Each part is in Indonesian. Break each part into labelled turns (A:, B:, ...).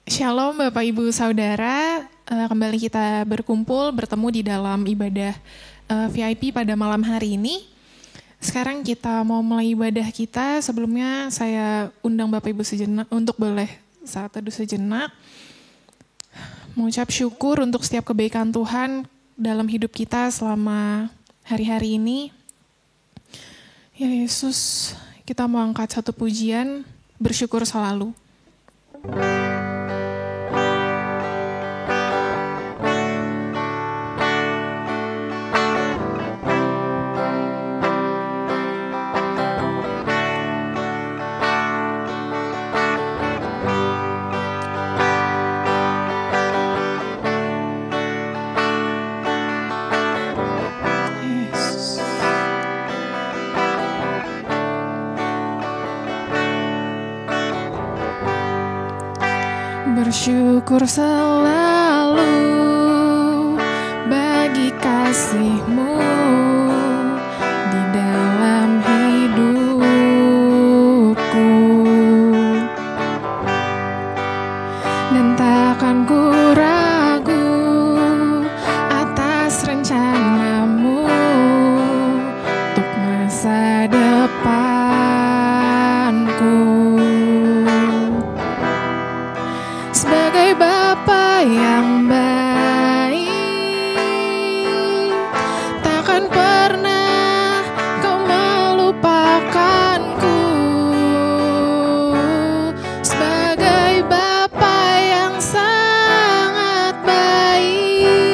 A: Shalom Bapak Ibu Saudara, kembali kita berkumpul bertemu di dalam ibadah VIP pada malam hari ini. Sekarang kita mau mulai ibadah kita. Sebelumnya saya undang Bapak Ibu sejenak untuk boleh saat teduh sejenak. Mengucap syukur untuk setiap kebaikan Tuhan dalam hidup kita selama hari-hari ini. Ya Yesus, kita mau angkat satu pujian, bersyukur selalu. Bersyukur selalu bagi kasih-Mu di dalam hidupku, dan takkan ku ragu atas rencana-Mu untuk masa depanku. Sebagai Bapa yang baik, takkan pernah Kau melupakanku. Sebagai Bapa yang sangat baik,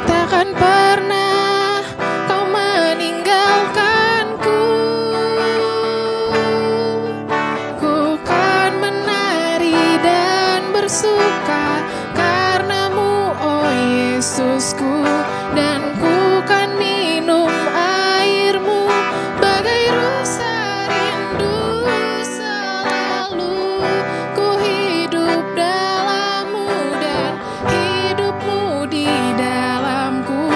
A: takkan pernah Kau meninggalkanku. Bersuka karena-Mu, oh Yesusku, dan ku kan minum air-Mu bagai rusa rindu selalu. Ku hidup dalam-Mu dan hidup-Mu di dalamku,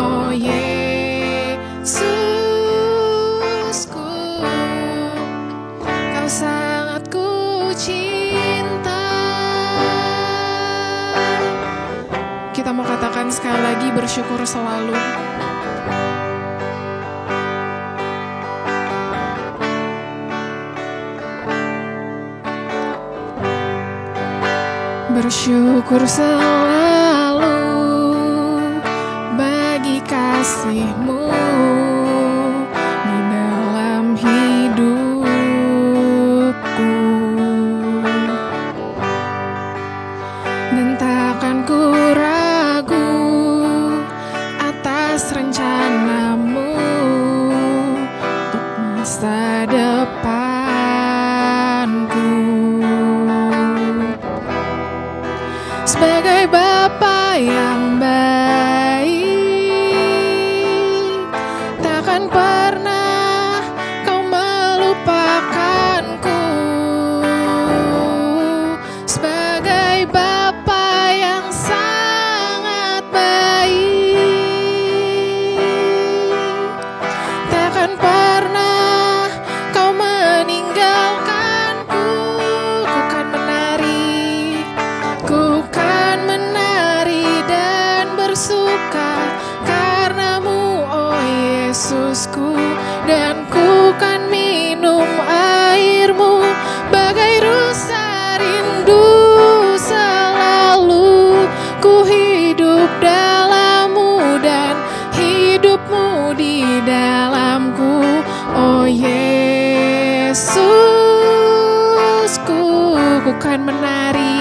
A: oh Yesusku, Kau sangat ku cinta. Kita mau katakan sekali lagi, bersyukur selalu. Bersyukur selalu bagi kasih-Mu di dalam hidupku, dan takkan ku ragu atas rencana-Mu untuk masa depanku. Sebagai Bapa yang baik, takkan pernah Kau melupakanku. Sebagai Bapa yang sangat baik, takkan pernah Kau meninggalkanku. Ku kan menari dan bersuka karena-Mu, oh Yesusku, dan ku kan minum air-Mu bagai rusa rindu selalu. Ku hidup dalam-Mu dan hidup-Mu di dalamku, oh Yesusku, ku kan menari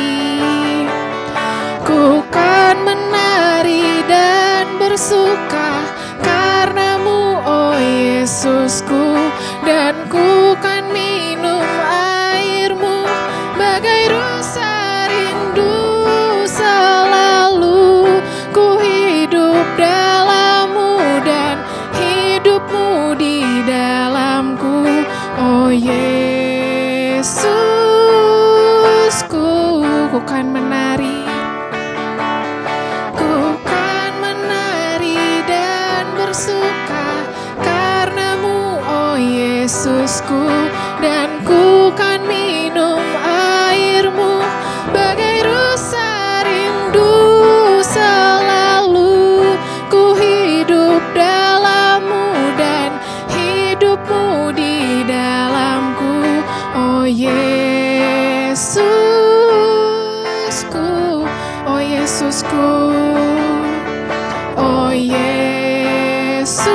A: dan bersuka karena-Mu, oh Yesusku, dan ku kan minum air-Mu bagai rusa rindu selalu. Ku hidup dalam-Mu dan hidup-Mu di dalamku, oh Yesusku, ku kan menari dan bersuka karena-Mu, oh Yesusku, dan ku kan minum Yesusku, oh Yesusku, oh Yesusku,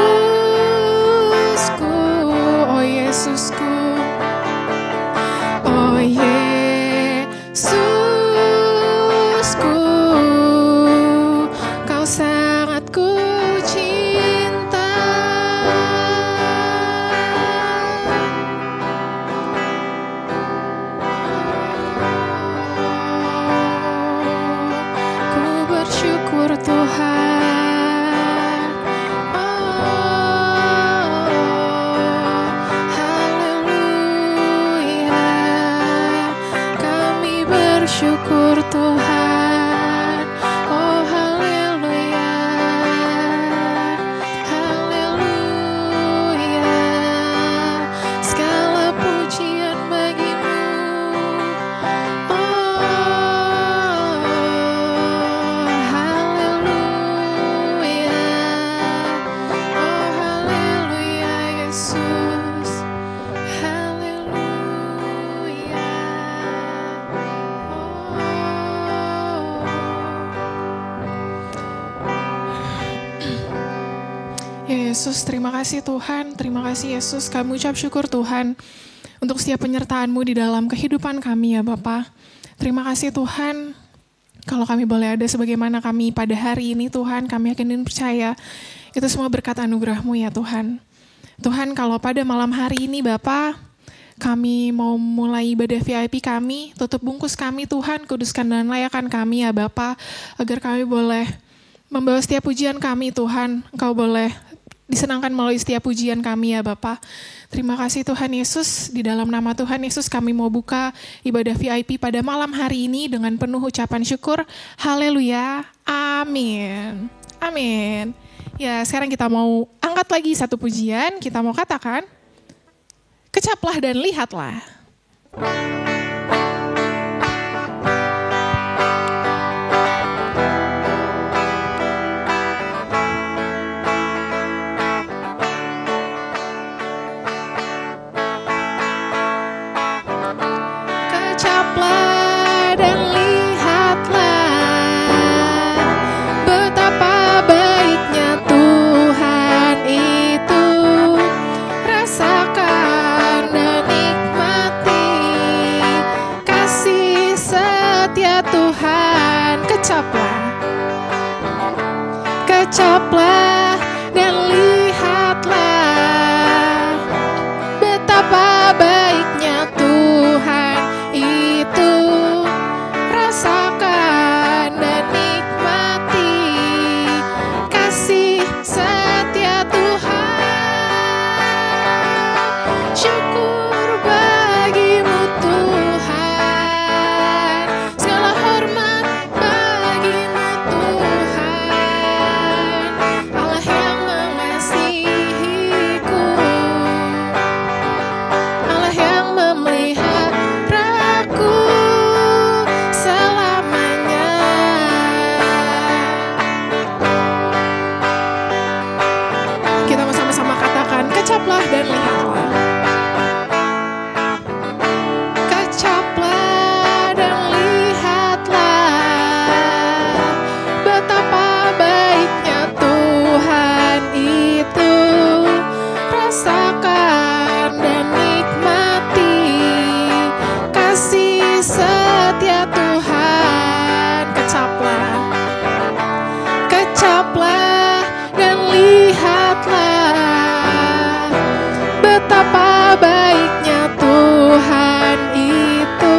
A: oh Yesusku, oh Yesusku, Kau sangat ku cinta. Ku bersyukur Tuhan. Haleluya. Kami bersyukur Tuhan. Oh haleluya. Haleluya. Segala pujian bagimu. Oh haleluya. Oh haleluya Yesus. Haleluya. Ya Yesus, terima kasih Tuhan, terima kasih Yesus. Kami ucap syukur Tuhan untuk setiap penyertaan-Mu di dalam kehidupan kami ya Bapa. Terima kasih Tuhan, kalau kami boleh ada sebagaimana kami pada hari ini Tuhan, kami yakin dan percaya itu semua berkat anugerah-Mu ya Tuhan. Tuhan, kalau pada malam hari ini Bapa, kami mau mulai ibadah VIP kami, tutup bungkus kami Tuhan, kuduskan dan layakan kami ya Bapa, agar kami boleh membawa setiap pujian kami Tuhan, Engkau boleh disenangkan melalui setiap pujian kami ya Bapa. Terima kasih Tuhan Yesus, di dalam nama Tuhan Yesus kami mau buka ibadah VIP pada malam hari ini dengan penuh ucapan syukur. Haleluya, amin. Amin. Ya sekarang kita mau angkat lagi satu pujian, kita mau katakan, kecaplah dan lihatlah. Kecaplah dan lihatlah betapa baiknya Tuhan itu. Rasakan dan nikmati kasih setia Tuhan. Kecaplah dan lihatlah betapa baiknya Tuhan itu. Rasakan dan nikmati kasih setia Tuhan. Syukur bagimu Tuhan, segala hormat bagimu Tuhan, Allah yang mengasihiku, Allah yang memeliharaku selamanya. Kita mau sama-sama katakan, kecaplah dan lihatlah. Kecaplah dan lihatlah betapa baiknya Tuhan itu. Rasakan dan nikmati kasih setia Tuhan. Kecaplah dan lihatlah betapa baiknya Tuhan itu.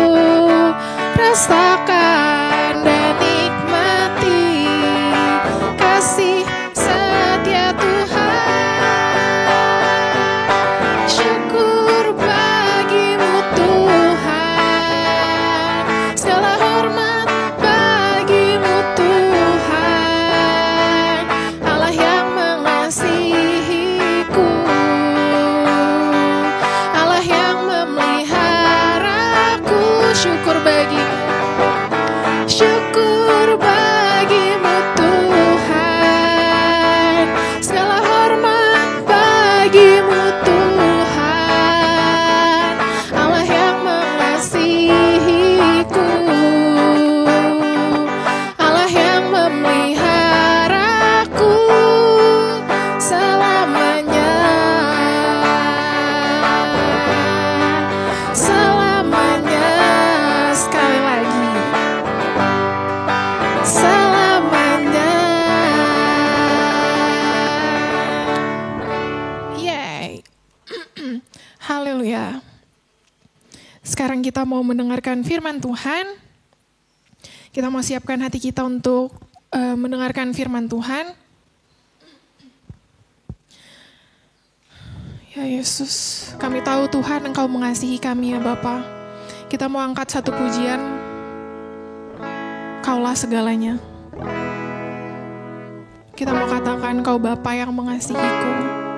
A: Rasakan dan nikmati kasih setia Tuhan. Syukur bagimu Tuhan, segala hormat bagimu Tuhan, Allah yang mengasihiku, Allah yang memeliharaku. Syukur bagimu. kita mau mendengarkan firman Tuhan. Kita mau siapkan hati kita untuk mendengarkan firman Tuhan. Ya Yesus, kami tahu Tuhan Engkau mengasihi kami ya Bapa. Kita mau angkat satu pujian, Kaulah segalanya. Kita mau katakan Kau Bapa yang mengasihiku.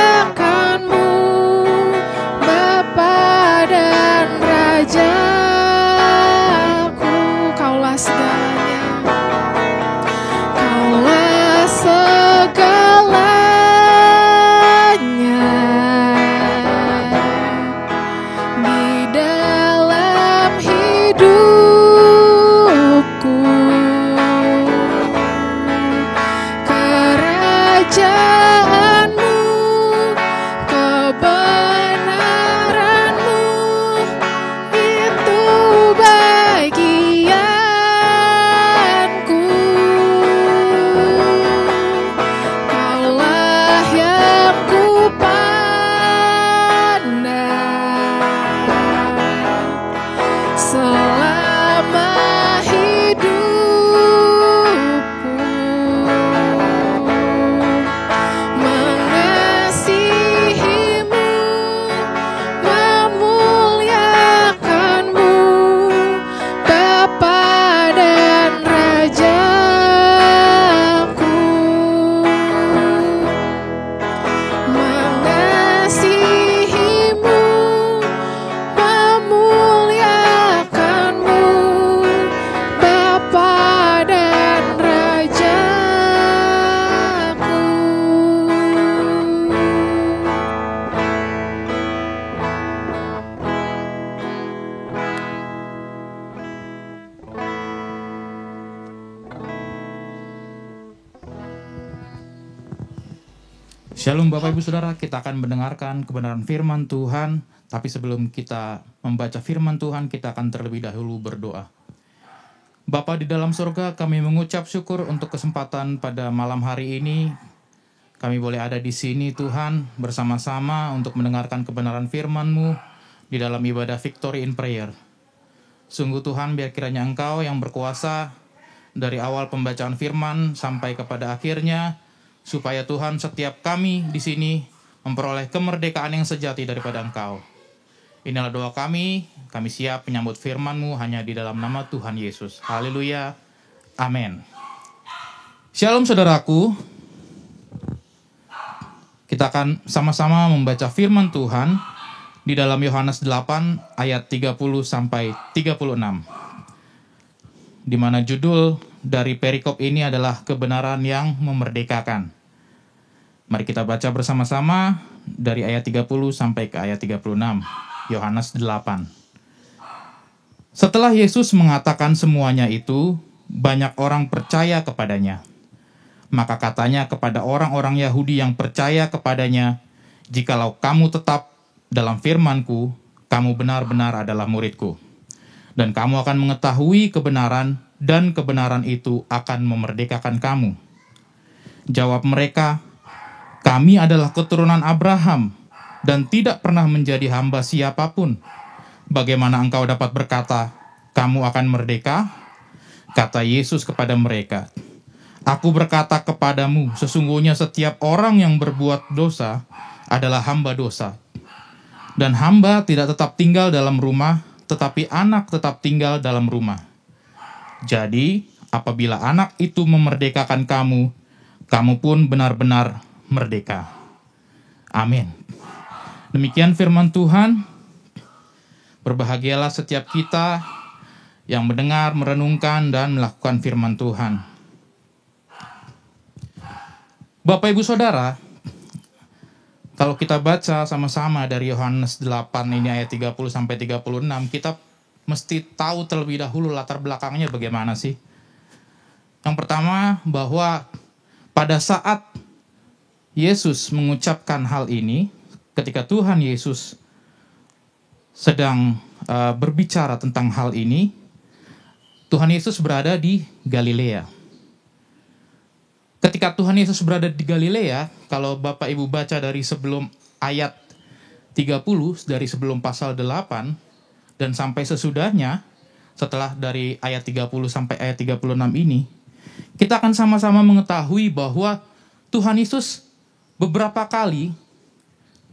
A: Rajaku, Kaulah segalanya. kerajaanmu, kebenaranmu, itu bagianku. Kaulah yang ku pandang selama hidupku, mengasihimu, memuliakanmu, Bapa dan Rajaku, mengasihimu, memuliakanmu, Bapa dan Rajaku.
B: Shalom Bapak Ibu Saudara, kita akan mendengarkan kebenaran firman Tuhan. Tapi sebelum kita membaca firman Tuhan, kita akan terlebih dahulu berdoa. Bapa di dalam surga, kami mengucap syukur untuk kesempatan pada malam hari ini. Kami boleh ada di sini Tuhan, bersama-sama untuk mendengarkan kebenaran firman-Mu di dalam ibadah Victory in Prayer. Sungguh Tuhan, biar kiranya Engkau yang berkuasa dari awal pembacaan firman sampai kepada akhirnya, supaya Tuhan setiap kami di sini memperoleh kemerdekaan yang sejati daripada Engkau. Inilah doa kami siap menyambut firman-Mu hanya di dalam nama Tuhan Yesus. Haleluya, amin. Shalom saudaraku, kita akan sama-sama membaca firman Tuhan di dalam Yohanes 8 ayat 30 sampai 36. Di mana judul dari perikop ini adalah kebenaran yang memerdekakan. Mari kita baca bersama-sama dari ayat 30 sampai ke ayat 36. Yohanes 8. Setelah Yesus mengatakan semuanya itu, banyak orang percaya kepadanya. Maka katanya kepada orang-orang Yahudi yang percaya kepadanya, "Jikalau kamu tetap dalam firman-Ku, kamu benar-benar adalah murid-Ku. Dan kamu akan mengetahui kebenaran, dan kebenaran itu akan memerdekakan kamu." Jawab mereka, "Kami adalah keturunan Abraham dan tidak pernah menjadi hamba siapapun. Bagaimana engkau dapat berkata, kamu akan merdeka?" Kata Yesus kepada mereka, "Aku berkata kepadamu, sesungguhnya setiap orang yang berbuat dosa adalah hamba dosa. Dan hamba tidak tetap tinggal dalam rumah, tetapi anak tetap tinggal dalam rumah. Jadi, apabila anak itu memerdekakan kamu, kamu pun benar-benar merdeka." Amin. Demikian firman Tuhan. Berbahagialah setiap kita yang mendengar, merenungkan, dan melakukan firman Tuhan. Bapak Ibu Saudara, kalau kita baca sama-sama dari Yohanes 8 ini ayat 30 sampai 36, kita mesti tahu terlebih dahulu latar belakangnya bagaimana sih. Yang pertama, bahwa pada saat Yesus mengucapkan hal ini, ketika Tuhan Yesus sedang berbicara tentang hal ini, Tuhan Yesus berada di Galilea. Ketika Tuhan Yesus berada di Galilea, kalau Bapak Ibu baca dari sebelum ayat 30, dari sebelum pasal 8, dan sampai sesudahnya, setelah dari ayat 30 sampai ayat 36 ini, kita akan sama-sama mengetahui bahwa Tuhan Yesus beberapa kali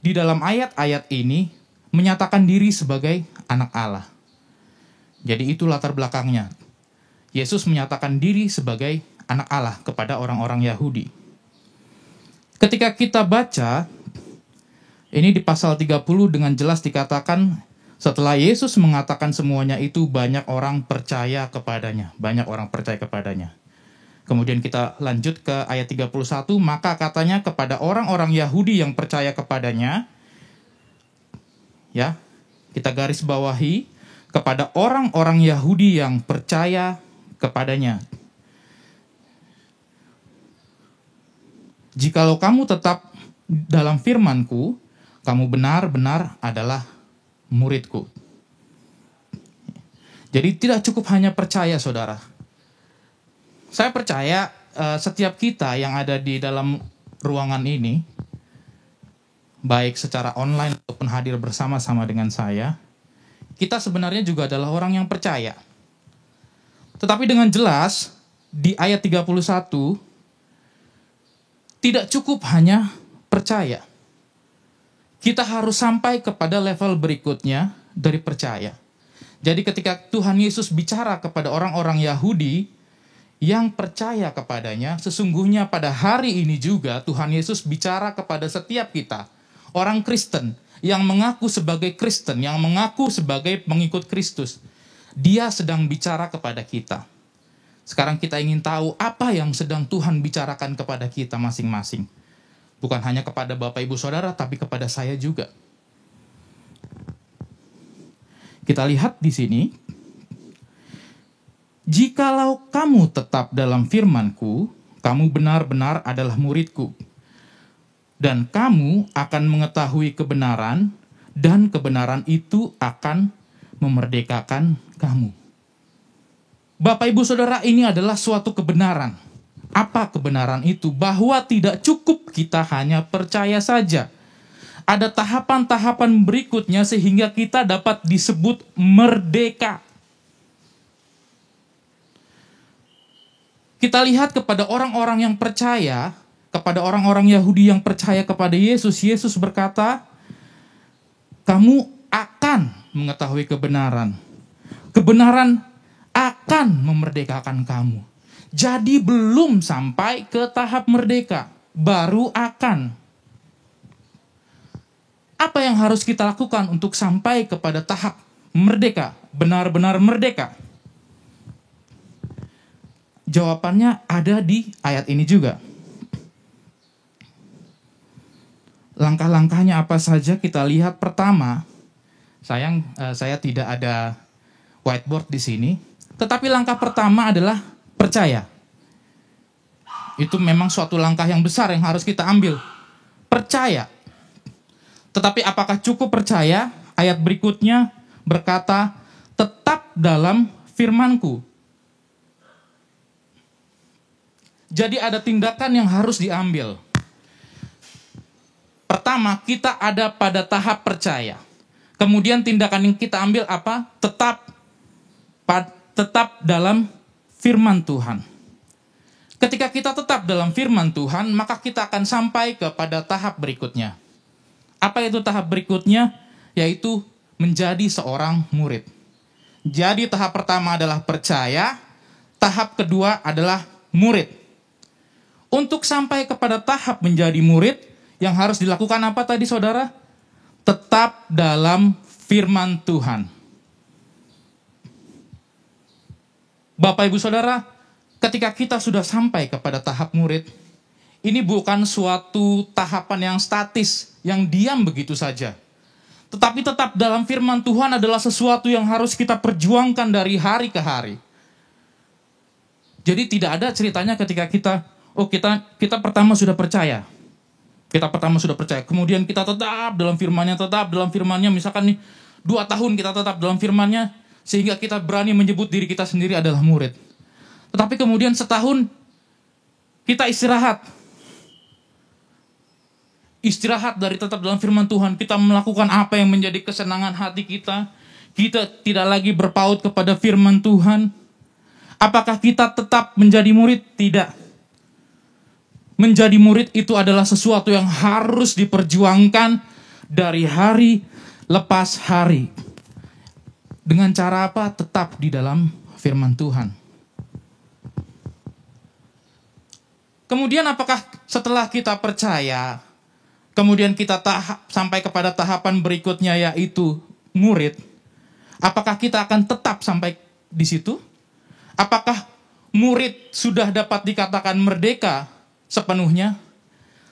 B: di dalam ayat-ayat ini menyatakan diri sebagai anak Allah. Jadi itu latar belakangnya. Yesus menyatakan diri sebagai anak Allah kepada orang-orang Yahudi. Ketika kita baca, ini di pasal 30 dengan jelas dikatakan, setelah Yesus mengatakan semuanya itu, banyak orang percaya kepadanya. Banyak orang percaya kepadanya. Kemudian kita lanjut ke ayat 31, maka katanya kepada orang-orang Yahudi yang percaya kepadanya, ya, kita garis bawahi, kepada orang-orang Yahudi yang percaya kepadanya. Jikalau kamu tetap dalam firman-Ku, kamu benar-benar adalah murid-Ku. Jadi tidak cukup hanya percaya, saudara. Saya percaya setiap kita yang ada di dalam ruangan ini, baik secara online ataupun hadir bersama-sama dengan saya, kita sebenarnya juga adalah orang yang percaya. Tetapi dengan jelas, di ayat 31, tidak cukup hanya percaya. Kita harus sampai kepada level berikutnya dari percaya. Jadi ketika Tuhan Yesus bicara kepada orang-orang Yahudi yang percaya kepadanya, sesungguhnya pada hari ini juga Tuhan Yesus bicara kepada setiap kita, orang Kristen yang mengaku sebagai Kristen, yang mengaku sebagai pengikut Kristus. Dia sedang bicara kepada kita. Sekarang kita ingin tahu apa yang sedang Tuhan bicarakan kepada kita masing-masing. Bukan hanya kepada Bapak Ibu Saudara, tapi kepada saya juga. Kita lihat di sini, jikalau kamu tetap dalam firman-Ku, kamu benar-benar adalah murid-Ku. Dan kamu akan mengetahui kebenaran, dan kebenaran itu akan memerdekakan kamu. Bapak Ibu Saudara, ini adalah suatu kebenaran. Apa kebenaran itu? Bahwa tidak cukup kita hanya percaya saja. Ada tahapan-tahapan berikutnya sehingga kita dapat disebut merdeka. Kita lihat kepada orang-orang yang percaya, kepada orang-orang Yahudi yang percaya kepada Yesus. Yesus berkata, kamu akan mengetahui kebenaran. Kebenaran akan memerdekakan kamu. Jadi belum sampai ke tahap merdeka, baru akan. Apa yang harus kita lakukan untuk sampai kepada tahap merdeka, benar-benar merdeka? Jawabannya ada di ayat ini juga. Langkah-langkahnya apa saja kita lihat. Pertama, sayang saya tidak ada whiteboard di sini, tetapi langkah pertama adalah percaya. Itu memang suatu langkah yang besar yang harus kita ambil. Percaya. Tetapi apakah cukup percaya? Ayat berikutnya berkata, tetap dalam firman-Ku. Jadi ada tindakan yang harus diambil. Pertama, kita ada pada tahap percaya. Kemudian tindakan yang kita ambil apa? Tetap dalam firman Tuhan. Ketika kita tetap dalam firman Tuhan, maka kita akan sampai kepada tahap berikutnya. Apa itu tahap berikutnya? Yaitu menjadi seorang murid. Jadi tahap pertama adalah percaya, tahap kedua adalah murid. Untuk sampai kepada tahap menjadi murid, yang harus dilakukan apa tadi saudara? Tetap dalam firman Tuhan. Bapak Ibu Saudara, ketika kita sudah sampai kepada tahap murid, ini bukan suatu tahapan yang statis, yang diam begitu saja. Tetapi tetap dalam firman Tuhan adalah sesuatu yang harus kita perjuangkan dari hari ke hari. Jadi tidak ada ceritanya ketika kita pertama sudah percaya. Kita pertama sudah percaya, kemudian kita tetap dalam firman-Nya, misalkan nih 2 tahun kita tetap dalam firman-Nya, sehingga kita berani menyebut diri kita sendiri adalah murid. Tetapi kemudian setahun kita istirahat dari tetap dalam firman Tuhan. Kita melakukan apa yang menjadi kesenangan hati kita. Kita tidak lagi berpaut kepada firman Tuhan. Apakah kita tetap menjadi murid? Tidak. Menjadi murid itu adalah sesuatu yang harus diperjuangkan dari hari lepas hari. Dengan cara apa? Tetap di dalam firman Tuhan. Kemudian apakah setelah kita percaya, kemudian kita sampai kepada tahapan berikutnya yaitu murid, apakah kita akan tetap sampai di situ? Apakah murid sudah dapat dikatakan merdeka sepenuhnya?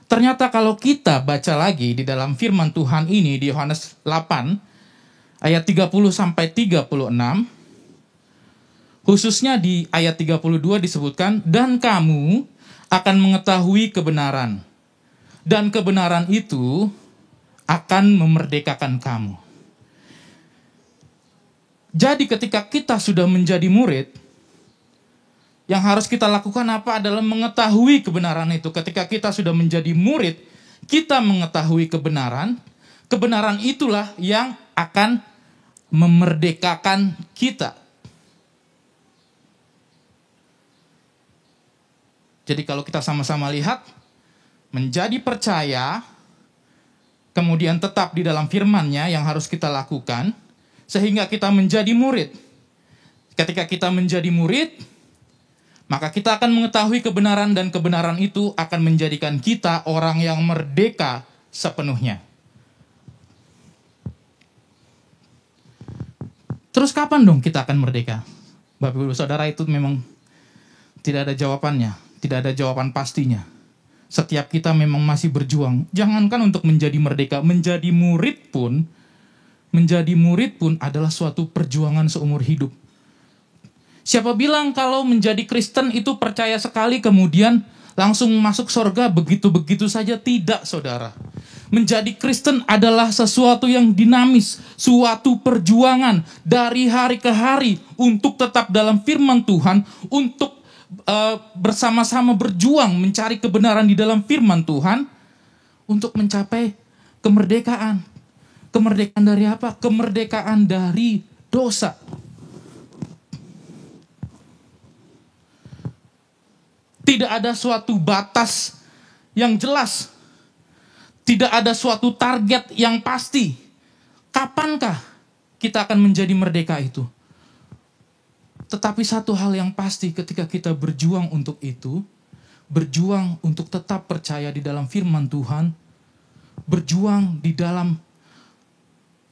B: Ternyata kalau kita baca lagi di dalam firman Tuhan ini di Yohanes 8 ayat 30 sampai 36, khususnya di ayat 32 disebutkan, dan kamu akan mengetahui kebenaran, dan kebenaran itu akan memerdekakan kamu. Jadi ketika kita sudah menjadi murid, yang harus kita lakukan apa adalah mengetahui kebenaran itu. Ketika kita sudah menjadi murid, kita mengetahui kebenaran. Kebenaran itulah yang akan memerdekakan kita. Jadi kalau kita sama-sama lihat, menjadi percaya, kemudian tetap di dalam firman-Nya yang harus kita lakukan, sehingga kita menjadi murid. Ketika kita menjadi murid, maka kita akan mengetahui kebenaran dan kebenaran itu akan menjadikan kita orang yang merdeka sepenuhnya. Terus kapan dong kita akan merdeka? Bapak Ibu Saudara, itu memang tidak ada jawabannya, tidak ada jawaban pastinya. Setiap kita memang masih berjuang. Jangankan untuk menjadi merdeka, menjadi murid pun adalah suatu perjuangan seumur hidup. Siapa bilang kalau menjadi Kristen itu percaya sekali kemudian langsung masuk surga begitu-begitu saja? Tidak, saudara. Menjadi Kristen adalah sesuatu yang dinamis, suatu perjuangan dari hari ke hari untuk tetap dalam firman Tuhan, untuk bersama-sama berjuang mencari kebenaran di dalam firman Tuhan untuk mencapai kemerdekaan. Kemerdekaan dari apa? Kemerdekaan dari dosa. Tidak ada suatu batas yang jelas. Tidak ada suatu target yang pasti. Kapankah kita akan menjadi merdeka itu? Tetapi satu hal yang pasti, ketika kita berjuang untuk itu, berjuang untuk tetap percaya di dalam firman Tuhan, berjuang di dalam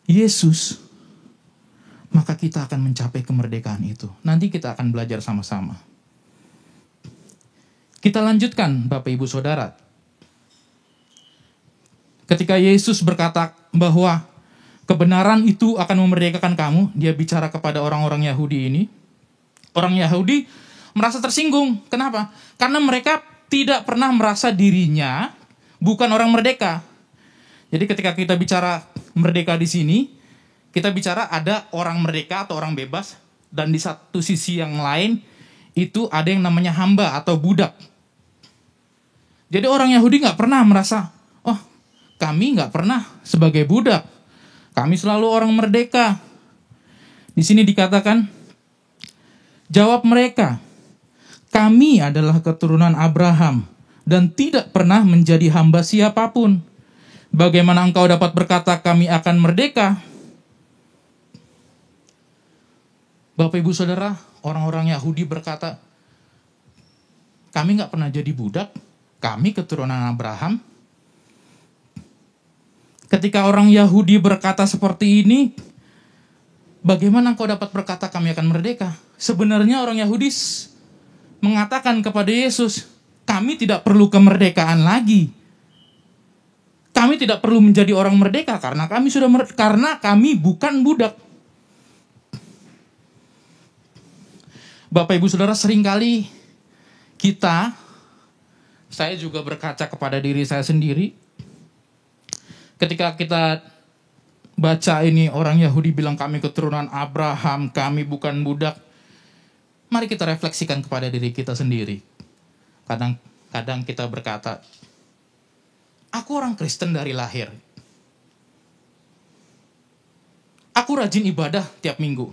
B: Yesus, maka kita akan mencapai kemerdekaan itu. Nanti kita akan belajar sama-sama. Kita lanjutkan, Bapak Ibu Saudara. Ketika Yesus berkata bahwa kebenaran itu akan memerdekakan kamu, dia bicara kepada orang-orang Yahudi ini. Orang Yahudi merasa tersinggung. Kenapa? Karena mereka tidak pernah merasa dirinya bukan orang merdeka. Jadi ketika kita bicara merdeka di sini, kita bicara ada orang merdeka atau orang bebas, dan di satu sisi yang lain itu ada yang namanya hamba atau budak. Jadi orang Yahudi nggak pernah merasa, oh kami nggak pernah sebagai budak, kami selalu orang merdeka. Di sini dikatakan, jawab mereka, kami adalah keturunan Abraham dan tidak pernah menjadi hamba siapapun. Bagaimana engkau dapat berkata kami akan merdeka? Bapak Ibu Saudara, orang-orang Yahudi berkata, kami nggak pernah jadi budak, kami keturunan Abraham. Ketika orang Yahudi berkata seperti ini, bagaimana engkau dapat berkata kami akan merdeka? Sebenarnya orang Yahudi mengatakan kepada Yesus, kami tidak perlu kemerdekaan lagi. Kami tidak perlu menjadi orang merdeka karena kami bukan budak. Bapak Ibu Saudara, seringkali saya juga berkaca kepada diri saya sendiri. Ketika kita baca ini, orang Yahudi bilang kami keturunan Abraham, kami bukan budak. Mari kita refleksikan kepada diri kita sendiri. Kadang kita berkata, aku orang Kristen dari lahir. Aku rajin ibadah tiap minggu.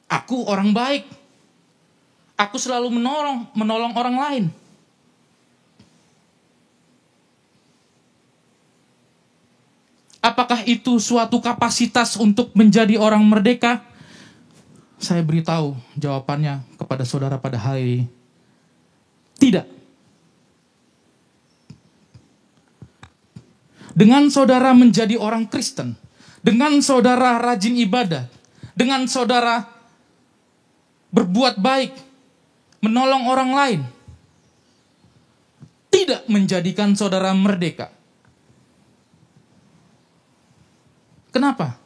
B: Aku orang baik. Aku selalu menolong orang lain. Apakah itu suatu kapasitas untuk menjadi orang merdeka? Saya beritahu jawabannya kepada saudara pada hari ini. Tidak. Dengan saudara menjadi orang Kristen, dengan saudara rajin ibadah, dengan saudara berbuat baik, menolong orang lain, tidak menjadikan saudara merdeka. Kenapa?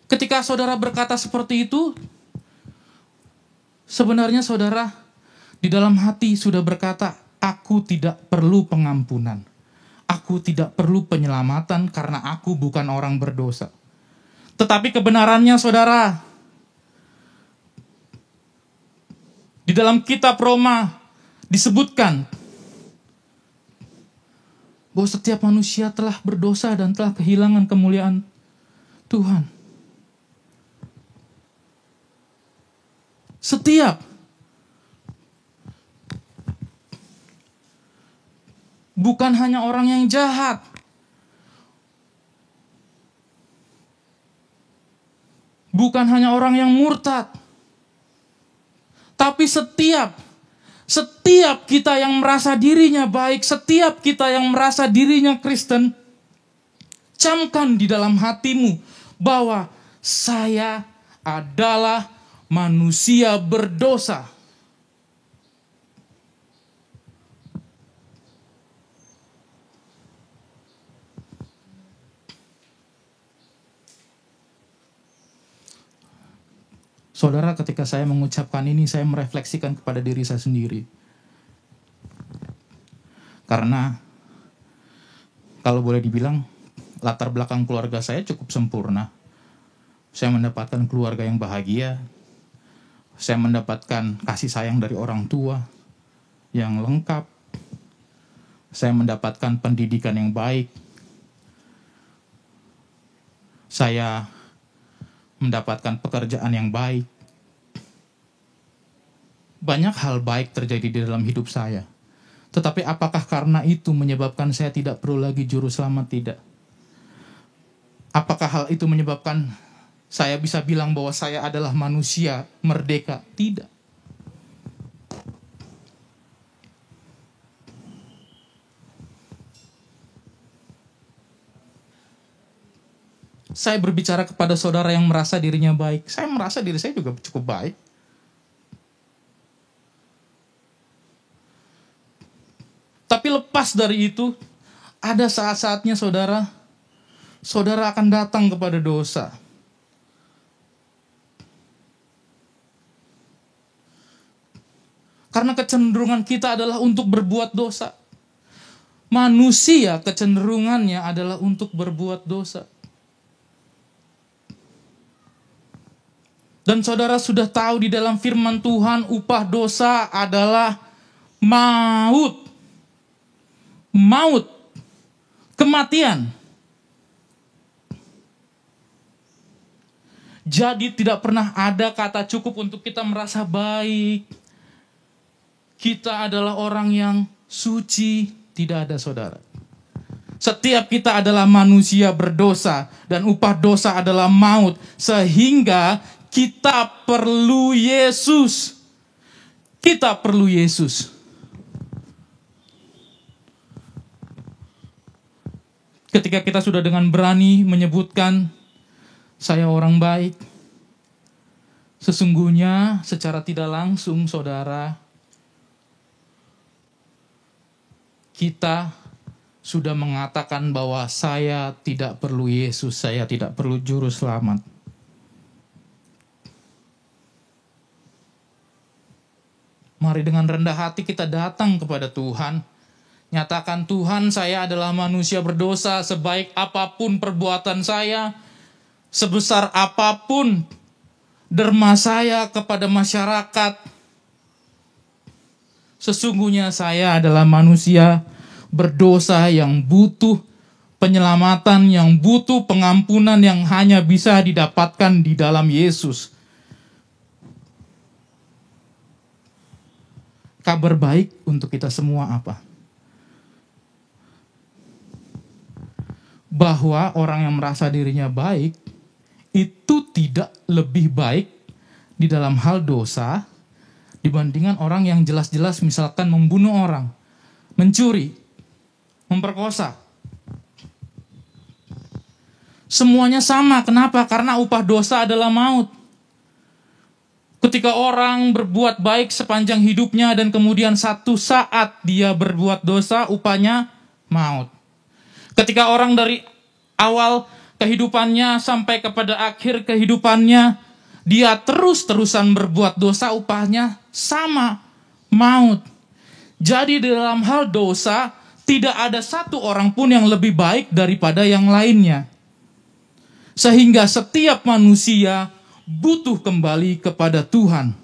B: Ketika saudara berkata seperti itu, sebenarnya saudara di dalam hati sudah berkata, aku tidak perlu pengampunan. Aku tidak perlu penyelamatan karena aku bukan orang berdosa. Tetapi kebenarannya, saudara, di dalam kitab Roma disebutkan bahwa setiap manusia telah berdosa dan telah kehilangan kemuliaan Tuhan. Setiap. Bukan hanya orang yang jahat. Bukan hanya orang yang murtad. Tapi setiap kita yang merasa dirinya baik, setiap kita yang merasa dirinya Kristen, camkan di dalam hatimu bahwa saya adalah manusia berdosa. Saudara, ketika saya mengucapkan ini, saya merefleksikan kepada diri saya sendiri. Karena, kalau boleh dibilang, latar belakang keluarga saya cukup sempurna. Saya mendapatkan keluarga yang bahagia. Saya mendapatkan kasih sayang dari orang tua yang lengkap. Saya mendapatkan pendidikan yang baik. Saya mendapatkan pekerjaan yang baik. Banyak hal baik terjadi di dalam hidup saya. Tetapi apakah karena itu menyebabkan saya tidak perlu lagi juru selamat? Tidak. Apakah hal itu menyebabkan saya bisa bilang bahwa saya adalah manusia merdeka? Tidak. Saya berbicara kepada saudara yang merasa dirinya baik. Saya merasa diri saya juga cukup baik. Tapi lepas dari itu, ada saat-saatnya saudara akan datang kepada dosa. Karena kecenderungan kita adalah untuk berbuat dosa. Manusia kecenderungannya adalah untuk berbuat dosa. Dan saudara sudah tahu di dalam firman Tuhan, upah dosa adalah maut. Maut. Kematian. Jadi tidak pernah ada kata cukup untuk kita merasa baik. Kita adalah orang yang suci. Tidak ada, saudara. Setiap kita adalah manusia berdosa. Dan upah dosa adalah maut. Sehingga kita perlu Yesus. Kita perlu Yesus. Ketika kita sudah dengan berani menyebutkan, saya orang baik. Sesungguhnya secara tidak langsung, saudara, kita sudah mengatakan bahwa saya tidak perlu Yesus, saya tidak perlu juru selamat. Mari dengan rendah hati kita datang kepada Tuhan. Nyatakan, Tuhan, saya adalah manusia berdosa. Sebaik apapun perbuatan saya, sebesar apapun derma saya kepada masyarakat, sesungguhnya saya adalah manusia berdosa yang butuh penyelamatan, yang butuh pengampunan yang hanya bisa didapatkan di dalam Yesus. Kabar baik untuk kita semua apa? Bahwa orang yang merasa dirinya baik itu tidak lebih baik di dalam hal dosa dibandingkan orang yang jelas-jelas misalkan membunuh orang, mencuri, memperkosa. Semuanya sama. Kenapa? Karena upah dosa adalah maut. Ketika orang berbuat baik sepanjang hidupnya dan kemudian satu saat dia berbuat dosa, upahnya maut. Ketika orang dari awal kehidupannya sampai kepada akhir kehidupannya, dia terus-terusan berbuat dosa, upahnya sama, maut. Jadi dalam hal dosa, tidak ada satu orang pun yang lebih baik daripada yang lainnya. Sehingga setiap manusia butuh kembali kepada Tuhan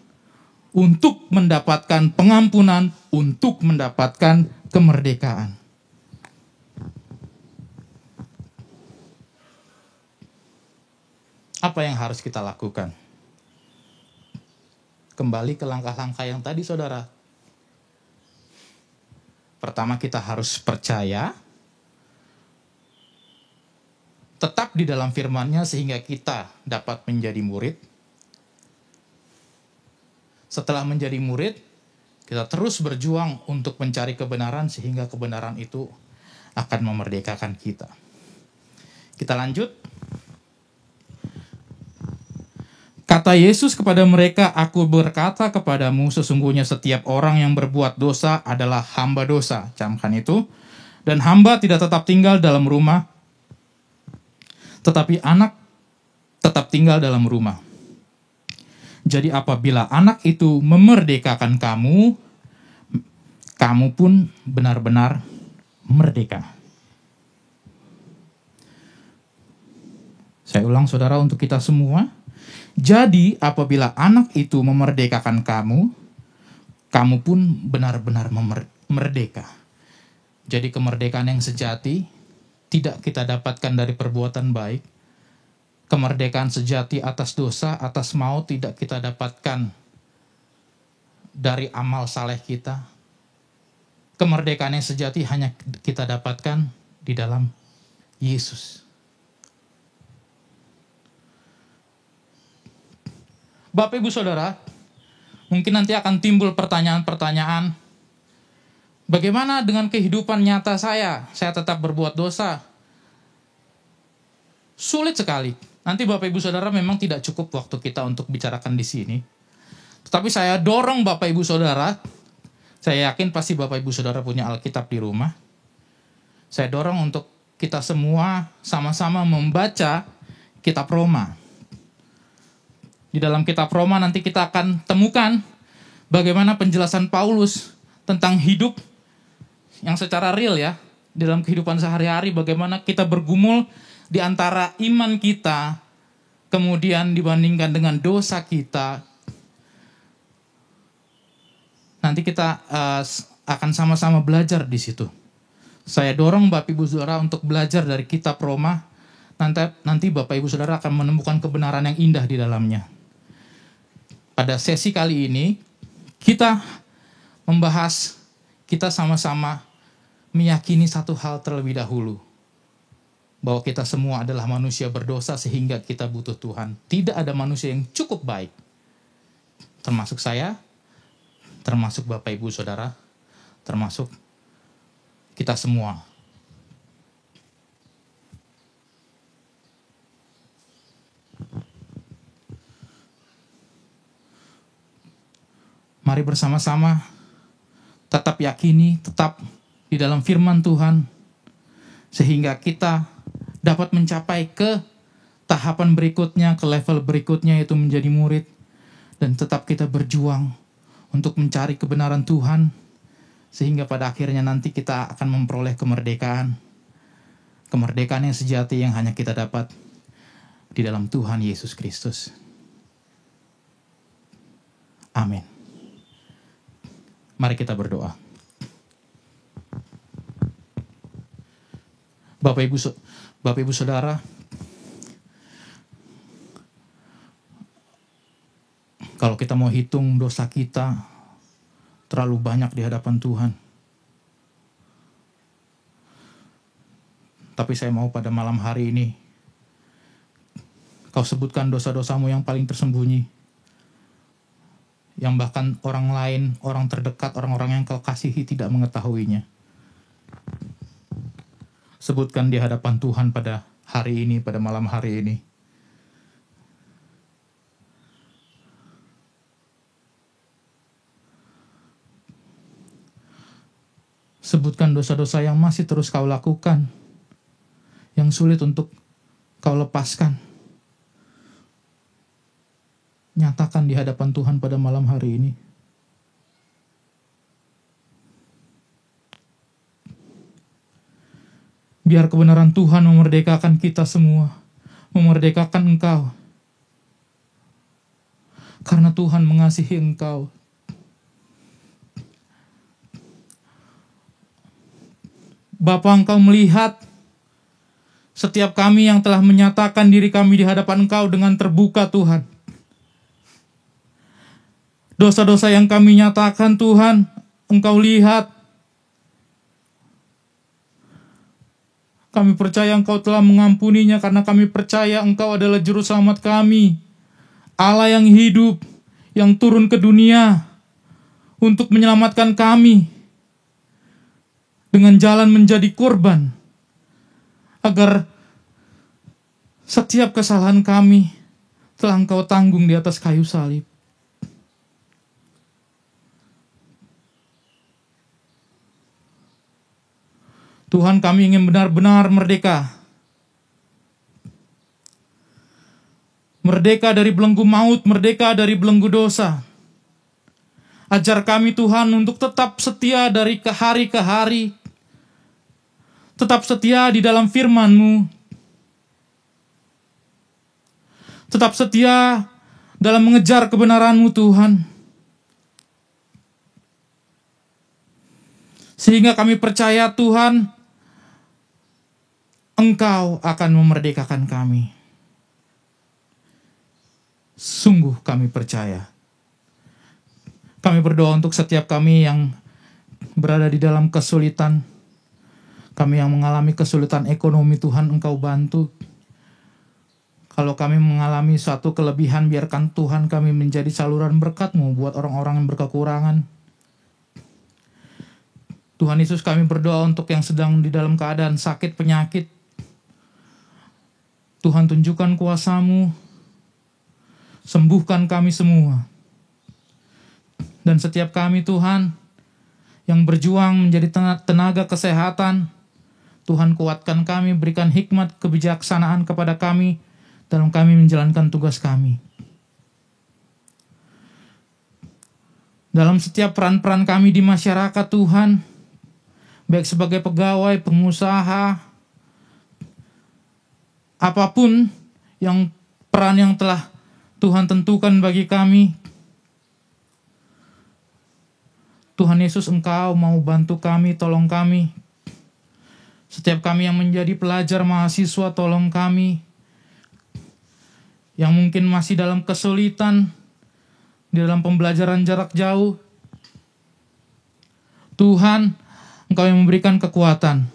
B: untuk mendapatkan pengampunan, untuk mendapatkan kemerdekaan. Apa yang harus kita lakukan? Kembali ke langkah-langkah yang tadi, saudara. Pertama, kita harus percaya, tetap di dalam firman-Nya sehingga kita dapat menjadi murid. Setelah menjadi murid, kita terus berjuang untuk mencari kebenaran sehingga kebenaran itu akan memerdekakan kita. Kita lanjut. Kata Yesus kepada mereka, "Aku berkata kepadamu, sesungguhnya setiap orang yang berbuat dosa adalah hamba dosa." Camkan itu. Dan hamba tidak tetap tinggal dalam rumah, tetapi anak tetap tinggal dalam rumah. Jadi apabila anak itu memerdekakan kamu, kamu pun benar-benar merdeka. Saya ulang, saudara, untuk kita semua. Jadi apabila anak itu memerdekakan kamu, kamu pun benar-benar merdeka. Jadi kemerdekaan yang sejati tidak kita dapatkan dari perbuatan baik. Kemerdekaan sejati atas dosa, atas maut tidak kita dapatkan dari amal saleh kita. Kemerdekaan yang sejati hanya kita dapatkan di dalam Yesus. Bapak, Ibu, Saudara, mungkin nanti akan timbul pertanyaan-pertanyaan. Bagaimana dengan kehidupan nyata saya? Saya tetap berbuat dosa. Sulit sekali. Nanti Bapak, Ibu, Saudara, memang tidak cukup waktu kita untuk bicarakan di sini. Tetapi saya dorong Bapak, Ibu, Saudara. Saya yakin pasti Bapak, Ibu, Saudara punya Alkitab di rumah. Saya dorong untuk kita semua sama-sama membaca kitab Roma. Di dalam kitab Roma nanti kita akan temukan bagaimana penjelasan Paulus tentang hidup yang secara real ya, di dalam kehidupan sehari-hari, bagaimana kita bergumul di antara iman kita, kemudian dibandingkan dengan dosa kita. Nanti kita akan sama-sama belajar di situ. Saya dorong Bapak, Ibu, Saudara untuk belajar dari kitab Roma. Nanti Bapak, Ibu, Saudara akan menemukan kebenaran yang indah di dalamnya. Pada sesi kali ini, kita membahas, kita sama-sama meyakini satu hal terlebih dahulu. Bahwa kita semua adalah manusia berdosa sehingga kita butuh Tuhan. Tidak ada manusia yang cukup baik. Termasuk saya, termasuk Bapak, Ibu, Saudara, termasuk kita semua. Mari bersama-sama tetap yakini, tetap di dalam firman Tuhan, sehingga kita dapat mencapai ke tahapan berikutnya, ke level berikutnya, yaitu menjadi murid, dan tetap kita berjuang untuk mencari kebenaran Tuhan, sehingga pada akhirnya nanti kita akan memperoleh kemerdekaan yang sejati yang hanya kita dapat di dalam Tuhan Yesus Kristus. Amin. Mari kita berdoa. Bapak Ibu Saudara, kalau kita mau hitung dosa kita terlalu banyak di hadapan Tuhan. Tapi saya mau pada malam hari ini Kau sebutkan dosa-dosamu yang paling tersembunyi, yang bahkan orang lain, orang terdekat, orang-orang yang Kau kasihi tidak mengetahuinya. Sebutkan di hadapan Tuhan pada hari ini, pada malam hari ini. Sebutkan dosa-dosa yang masih terus Kau lakukan, yang sulit untuk Kau lepaskan. Nyatakan di hadapan Tuhan pada malam hari ini. Biar kebenaran Tuhan memerdekakan kita semua, memerdekakan engkau. Karena Tuhan mengasihi engkau. Bapa, engkau melihat setiap kami yang telah menyatakan diri kami di hadapan engkau dengan terbuka, Tuhan. Dosa-dosa yang kami nyatakan, Tuhan, engkau lihat. Kami percaya engkau telah mengampuninya karena kami percaya engkau adalah juru selamat kami. Allah yang hidup, yang turun ke dunia untuk menyelamatkan kami dengan jalan menjadi korban, agar setiap kesalahan kami telah engkau tanggung di atas kayu salib. Tuhan, kami ingin benar-benar merdeka. Merdeka dari belenggu maut, merdeka dari belenggu dosa. Ajar kami, Tuhan, untuk tetap setia dari hari ke hari. Tetap setia di dalam firman-Mu. Tetap setia dalam mengejar kebenaran-Mu, Tuhan. Sehingga kami percaya, Tuhan, Engkau akan memerdekakan kami. Sungguh kami percaya. Kami berdoa untuk setiap kami yang berada di dalam kesulitan. Kami yang mengalami kesulitan ekonomi, Tuhan, Engkau bantu. Kalau kami mengalami suatu kelebihan, biarkan Tuhan kami menjadi saluran berkat-Mu buat orang-orang yang berkekurangan. Tuhan Yesus, kami berdoa untuk yang sedang di dalam keadaan sakit penyakit. Tuhan, tunjukkan kuasa-Mu, sembuhkan kami semua. Dan setiap kami, Tuhan, yang berjuang menjadi tenaga kesehatan, Tuhan, kuatkan kami, berikan hikmat kebijaksanaan kepada kami dalam kami menjalankan tugas kami. Dalam setiap peran-peran kami di masyarakat, Tuhan, baik sebagai pegawai, pengusaha, apapun yang peran yang telah Tuhan tentukan bagi kami, Tuhan Yesus, Engkau mau bantu kami, tolong kami. Setiap kami yang menjadi pelajar, mahasiswa, tolong kami. Yang mungkin masih dalam kesulitan, di dalam pembelajaran jarak jauh, Tuhan, Engkau yang memberikan kekuatan.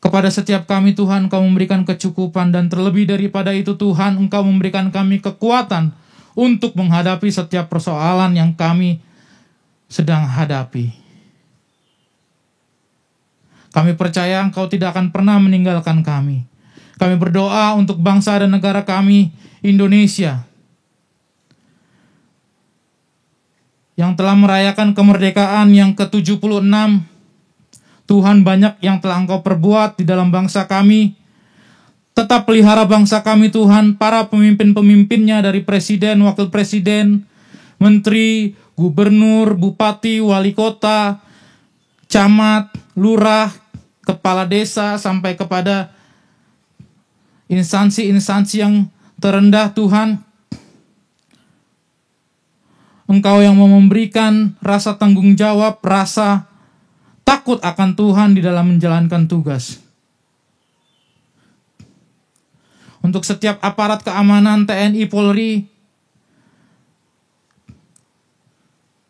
B: Kepada setiap kami, Tuhan, Engkau memberikan kecukupan, dan terlebih daripada itu, Tuhan, Engkau memberikan kami kekuatan untuk menghadapi setiap persoalan yang kami sedang hadapi. Kami percaya Engkau tidak akan pernah meninggalkan kami. Kami berdoa untuk bangsa dan negara kami, Indonesia, yang telah merayakan kemerdekaan yang ke-76. Tuhan, banyak yang telah Engkau perbuat di dalam bangsa kami. Tetap pelihara bangsa kami, Tuhan, para pemimpin-pemimpinnya dari presiden, wakil presiden, menteri, gubernur, bupati, wali kota, camat, lurah, kepala desa, sampai kepada instansi-instansi yang terendah, Tuhan. Engkau yang mau memberikan rasa tanggung jawab, rasa takut akan Tuhan di dalam menjalankan tugas. Untuk setiap aparat keamanan TNI, Polri,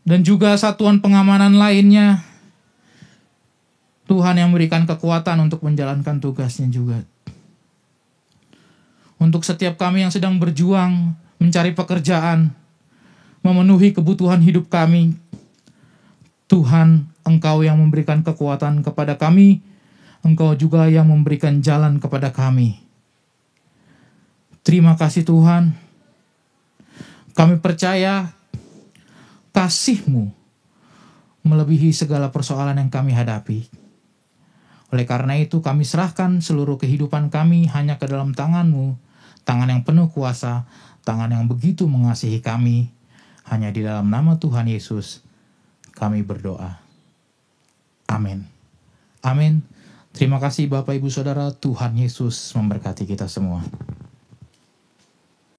B: dan juga satuan pengamanan lainnya, Tuhan yang memberikan kekuatan untuk menjalankan tugasnya juga. Untuk setiap kami yang sedang berjuang mencari pekerjaan, memenuhi kebutuhan hidup kami, Tuhan, Engkau yang memberikan kekuatan kepada kami, Engkau juga yang memberikan jalan kepada kami. Terima kasih, Tuhan. Kami percaya kasih-Mu melebihi segala persoalan yang kami hadapi. Oleh karena itu, kami serahkan seluruh kehidupan kami hanya ke dalam tangan-Mu, tangan yang penuh kuasa, tangan yang begitu mengasihi kami. Hanya di dalam nama Tuhan Yesus kami berdoa. Amin. Amin. Terima kasih Bapak Ibu Saudara, Tuhan Yesus memberkati kita semua.